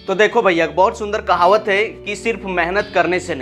तो देखो भैया, बहुत सुंदर कहावत है कि सिर्फ मेहनत करने से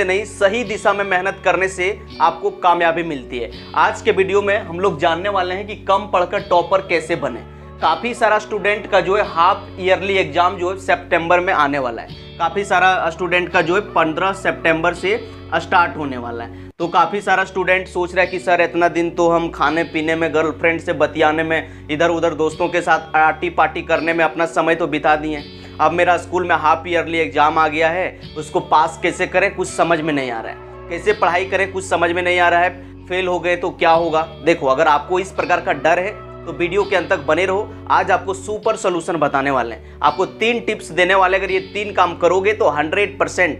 नहीं, सही दिशा में मेहनत करने से आपको कामयाबी मिलती है। आज के वीडियो में हम लोग जानने वाले हैं कि कम पढ़कर टॉपर कैसे बने। काफ़ी सारा स्टूडेंट का जो है हाफ ईयरली एग्जाम जो है सितंबर में आने वाला है। काफ़ी सारा स्टूडेंट का जो है 15 सितंबर से स्टार्ट होने वाला है। तो काफ़ी सारा स्टूडेंट सोच रहा है कि सर इतना दिन तो हम खाने पीने में, गर्लफ्रेंड से बतियाने में, इधर उधर दोस्तों के साथ आर्टी पार्टी करने में अपना समय तो बिता दिए। अब मेरा स्कूल में हाफ ईयरली एग्जाम आ गया है, उसको पास कैसे करें कुछ समझ में नहीं आ रहा है, कैसे पढ़ाई करें कुछ समझ में नहीं आ रहा है, फेल हो गए तो क्या होगा। देखो, अगर आपको इस प्रकार का डर है तो वीडियो के अंत तक बने रहो। आज आपको सुपर सोल्यूशन बताने वाले हैं, आपको 3 टिप्स देने वाले। अगर ये 3 काम करोगे तो 100%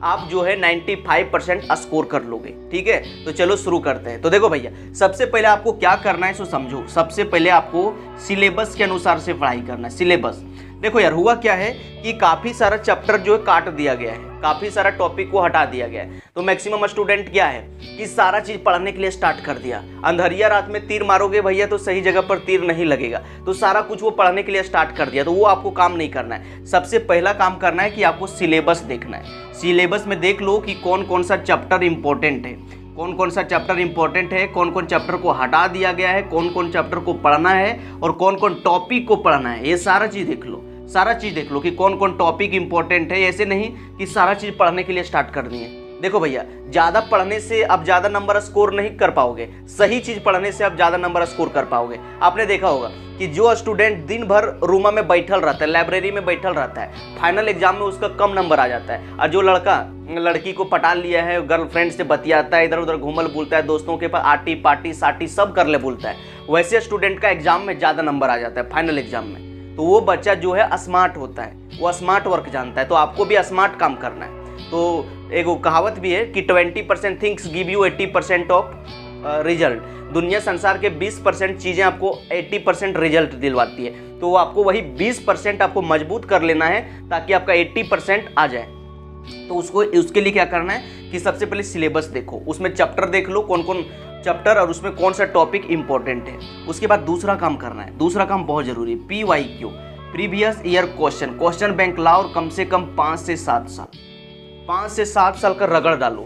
आप जो है 95% स्कोर कर लोगे। ठीक है, तो चलो शुरू करते हैं। तो देखो भैया, सबसे पहले आपको क्या करना है सो समझो। सबसे पहले आपको सिलेबस के अनुसार से पढ़ाई करना है। सिलेबस देखो यार, हुआ क्या है कि काफ़ी सारा चैप्टर जो है काट दिया गया है, काफ़ी सारा टॉपिक को हटा दिया गया है। तो मैक्सिमम स्टूडेंट क्या है कि सारा चीज़ पढ़ने के लिए स्टार्ट कर दिया। अंधरिया रात में तीर मारोगे भैया तो सही जगह पर तीर नहीं लगेगा। तो सारा कुछ वो पढ़ने के लिए स्टार्ट कर दिया, तो वो आपको काम नहीं करना है। सबसे पहला काम करना है कि आपको सिलेबस देखना है। सिलेबस में देख लो कि कौन कौन सा चैप्टर इंपॉर्टेंट है, कौन कौन सा चैप्टर इंपॉर्टेंट है, कौन कौन चैप्टर को हटा दिया गया है, कौन कौन चैप्टर को पढ़ना है और कौन कौन टॉपिक को पढ़ना है। ये सारा चीज़ देख लो, सारा चीज़ देख लो कि कौन कौन टॉपिक इंपॉर्टेंट है। ऐसे नहीं कि सारा चीज़ पढ़ने के लिए स्टार्ट कर दिए। देखो भैया, ज़्यादा पढ़ने से आप ज़्यादा नंबर स्कोर नहीं कर पाओगे, सही चीज़ पढ़ने से आप ज़्यादा नंबर स्कोर कर पाओगे। आपने देखा होगा कि जो स्टूडेंट दिन भर रूम में बैठल रहता है, लाइब्रेरी में बैठल रहता है, फाइनल एग्जाम में उसका कम नंबर आ जाता है। और जो लड़का लड़की को पटा लिया है, गर्लफ्रेंड से बतियाता है, इधर उधर घूमल बुलता है, दोस्तों के पास आर्टी पार्टी साटी सब कर ले बोलता है, वैसे स्टूडेंट का एग्जाम में ज़्यादा नंबर आ जाता है फाइनल एग्जाम में। तो वो बच्चा जो है स्मार्ट होता है, वो स्मार्ट वर्क जानता है। तो आपको भी स्मार्ट काम करना है। तो एक कहावत भी है कि 20% things give you 80% of result. दुनिया संसार के 20% चीज़ें आपको 80% रिजल्ट दिलवाती है। तो आपको वही 20% आपको मजबूत कर लेना है ताकि आपका 80% आ जाए। तो उसके लिए क्या करना है कि सबसे पहले सिलेबस देखो, उसमें चैप्टर देख लो कौन कौन चैप्टर और उसमें कौन सा टॉपिक इंपॉर्टेंट है। उसके बाद दूसरा काम करना है, दूसरा काम बहुत जरूरी है, PYQ, previous year question bank लाओ और कम से कम 5 से 7 साल का रगड़ डालो।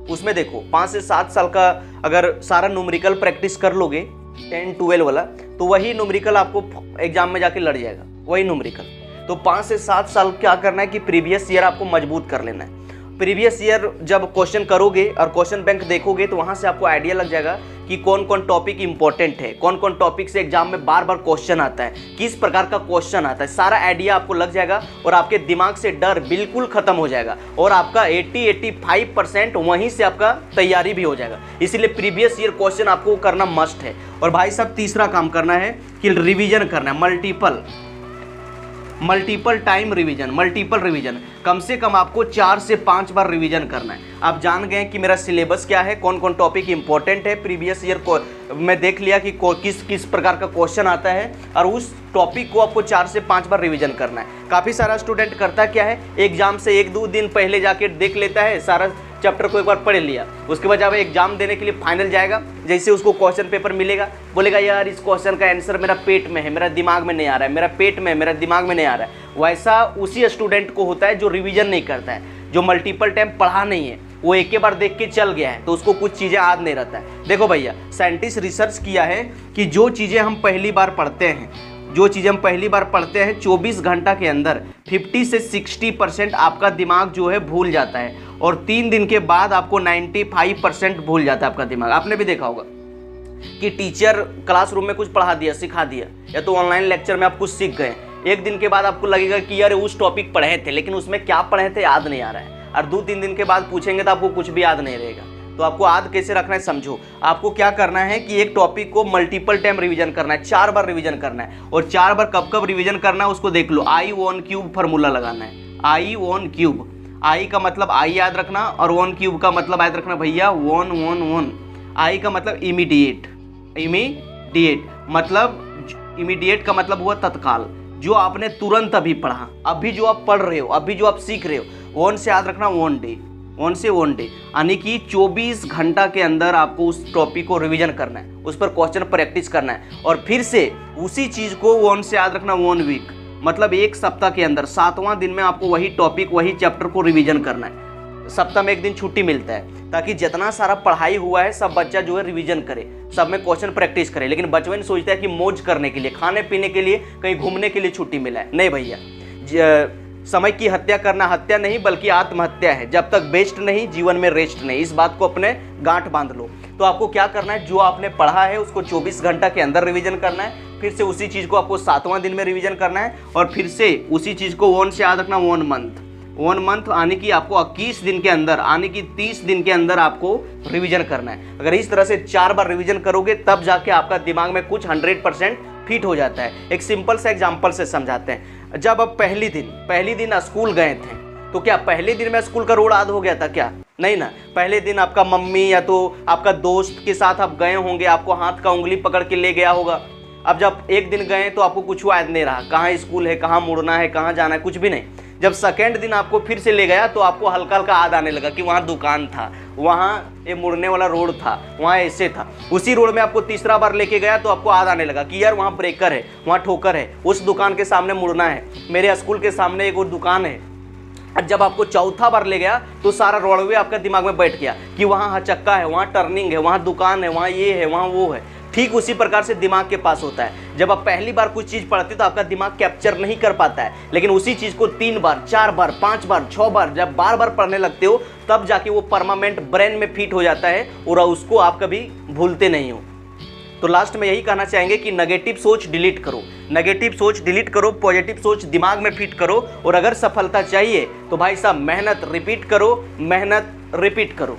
उसमें देखो 5 से 7 साल का अगर सारा न्यूमेरिकल प्रैक्टिस कर लोगे 10-12 वाला, तो वही न्यूमेरिकल आपको एग्जाम में जाके लड़ जाएगा, वही न्यूमेरिकल। तो 5 से 7 साल क्या करना है कि प्रीवियस ईयर आपको मजबूत कर लेना है। प्रीवियस ईयर जब क्वेश्चन करोगे और क्वेश्चन बैंक देखोगे तो वहाँ से आपको आइडिया लग जाएगा कि कौन कौन टॉपिक इंपॉर्टेंट है, कौन कौन टॉपिक से एग्जाम में बार बार क्वेश्चन आता है, किस प्रकार का क्वेश्चन आता है, सारा आइडिया आपको लग जाएगा और आपके दिमाग से डर बिल्कुल खत्म हो जाएगा और आपका 80-85% वहीं से आपका तैयारी भी हो जाएगा। इसीलिए प्रीवियस ईयर क्वेश्चन आपको करना मस्ट है। और भाई साहब, तीसरा काम करना है कि रिविजन करना है, multiple time revision, multiple revision. कम से कम आपको 4 से 5 बार रिवीजन करना है। आप जान गए कि मेरा सिलेबस क्या है, कौन कौन टॉपिक इंपॉर्टेंट है, प्रीवियस ईयर को मैं देख लिया कि किस प्रकार का क्वेश्चन आता है और उस टॉपिक को आपको 4 से 5 बार रिवीजन करना है। काफ़ी सारा स्टूडेंट करता क्या है, एग्जाम से 1-2 दिन पहले जाके देख लेता है, सारा चैप्टर को एक बार पढ़ लिया, उसके बाद जब एग्जाम देने के लिए फाइनल जाएगा, जैसे उसको क्वेश्चन पेपर मिलेगा, बोलेगा यार इस क्वेश्चन का आंसर मेरा पेट में है, मेरा दिमाग में नहीं आ रहा है, मेरा पेट में, मेरा दिमाग में नहीं आ रहा है। वैसा उसी स्टूडेंट को होता है जो रिवीजन नहीं करता है, जो मल्टीपल टाइम पढ़ा नहीं है, वो एक ही बार देख के चल गया है तो उसको कुछ चीज़ें याद नहीं रहता है। देखो भैया, साइंटिस्ट रिसर्च किया है कि जो चीज़ें हम पहली बार पढ़ते हैं, 24 घंटा के अंदर 50 से 60% आपका दिमाग जो है भूल जाता है और 3 दिन के बाद आपको 95% भूल जाता है आपका दिमाग। आपने भी देखा होगा कि टीचर क्लासरूम में कुछ पढ़ा दिया, सिखा दिया, या तो ऑनलाइन लेक्चर में आप कुछ सीख गए, 1 दिन के बाद आपको लगेगा कि यार उस टॉपिक पढ़े थे लेकिन उसमें क्या पढ़े थे याद नहीं आ रहा है, और 2-3 दिन के बाद पूछेंगे तो आपको कुछ भी याद नहीं रहेगा। तो आपको याद कैसे रखना है समझो। आपको क्या करना है कि एक टॉपिक को मल्टीपल टाइम रिवीजन करना है, 4 बार रिवीजन करना है। और 4 बार कब कब रिवीजन करना है उसको देख लो। I1³ फार्मूला लगाना है, I1³। I का मतलब I याद रखना और 1³ का मतलब याद रखना भैया 111। I का मतलब इमीडिएट मतलब इमीडिएट का मतलब हुआ तत्काल, जो आपने तुरंत अभी पढ़ा, अभी जो आप पढ़ रहे हो, अभी जो आप सीख रहे हो। 1 से याद रखना 1 डे, 1 से 1 डे, यानी कि 24 घंटा के अंदर आपको उस टॉपिक को रिवीजन करना है, उस पर क्वेश्चन प्रैक्टिस करना है। और फिर से उसी चीज़ को 1 से याद रखना 1 वीक, मतलब एक सप्ताह के अंदर 7वां दिन में आपको वही टॉपिक, वही चैप्टर को रिवीजन करना है। सप्ताह में एक दिन छुट्टी मिलता है ताकि जितना सारा पढ़ाई हुआ है सब बच्चा जो है रिवीजन करे, सब में क्वेश्चन प्रैक्टिस करे। लेकिन बचपन सोचता है कि मौज करने के लिए, खाने पीने के लिए, कहीं घूमने के लिए छुट्टी मिला है। नहीं भैया, समय की हत्या करना हत्या नहीं बल्कि आत्महत्या है। जब तक बेस्ट नहीं, जीवन में रेस्ट नहीं। इस बात को अपने गांठ बांध लो। तो आपको क्या करना है, जो आपने पढ़ा है उसको 24 घंटा के अंदर रिवीजन करना है। फिर से उसी चीज़ को आपको 7वां दिन में रिवीजन करना है और फिर से उसी चीज़ को 1 से याद रखना, 1 मंथ आने की आपको 21 दिन के अंदर, आने की 30 दिन के अंदर आपको रिवीजन करना है। अगर इस तरह से 4 बार रिवीजन करोगे तब जाके आपका दिमाग में कुछ 100% फिट हो जाता है। एक सिंपल सा एग्जाम्पल से समझाते हैं। जब आप पहली दिन स्कूल गए थे तो क्या पहले दिन में स्कूल का रोड याद हो गया था क्या? नहीं ना। पहले दिन आपका मम्मी या तो आपका दोस्त के साथ आप गए होंगे, आपको हाथ का उंगली पकड़ के ले गया होगा। अब जब एक दिन गए तो आपको कुछ याद नहीं रहा, कहाँ स्कूल है, कहाँ मुड़ना है, कहाँ जाना है, कुछ भी नहीं। जब सेकेंड दिन आपको फिर से ले गया तो आपको हल्का हल्का याद आने लगा कि वहाँ दुकान था, वहाँ ये मुड़ने वाला रोड था, वहाँ ऐसे था। उसी रोड में आपको तीसरा बार लेके गया तो आपको याद आने लगा कि यार वहाँ ब्रेकर है, वहाँ ठोकर है, उस दुकान के सामने मुड़ना है, मेरे स्कूल के सामने एक और दुकान है। जब आपको चौथा बार ले गया तो सारा रोडवे आपका दिमाग में बैठ गया कि वहाँ हचक्का है, वहाँ टर्निंग है, वहाँ दुकान है, वहाँ ये है, वहाँ वो है। ठीक उसी प्रकार से दिमाग के पास होता है। जब आप पहली बार कुछ चीज़ पढ़ते तो आपका दिमाग कैप्चर नहीं कर पाता है, लेकिन उसी चीज़ को 3 बार, 4 बार, 5 बार, 6 बार जब बार बार पढ़ने लगते हो तब जाके वो परमानेंट ब्रेन में फिट हो जाता है और उसको आप कभी भूलते नहीं हो। तो लास्ट में यही कहना चाहेंगे कि नेगेटिव सोच डिलीट करो, नेगेटिव सोच डिलीट करो, पॉजिटिव सोच दिमाग में फिट करो। और अगर सफलता चाहिए तो भाई साहब मेहनत रिपीट करो, मेहनत रिपीट करो।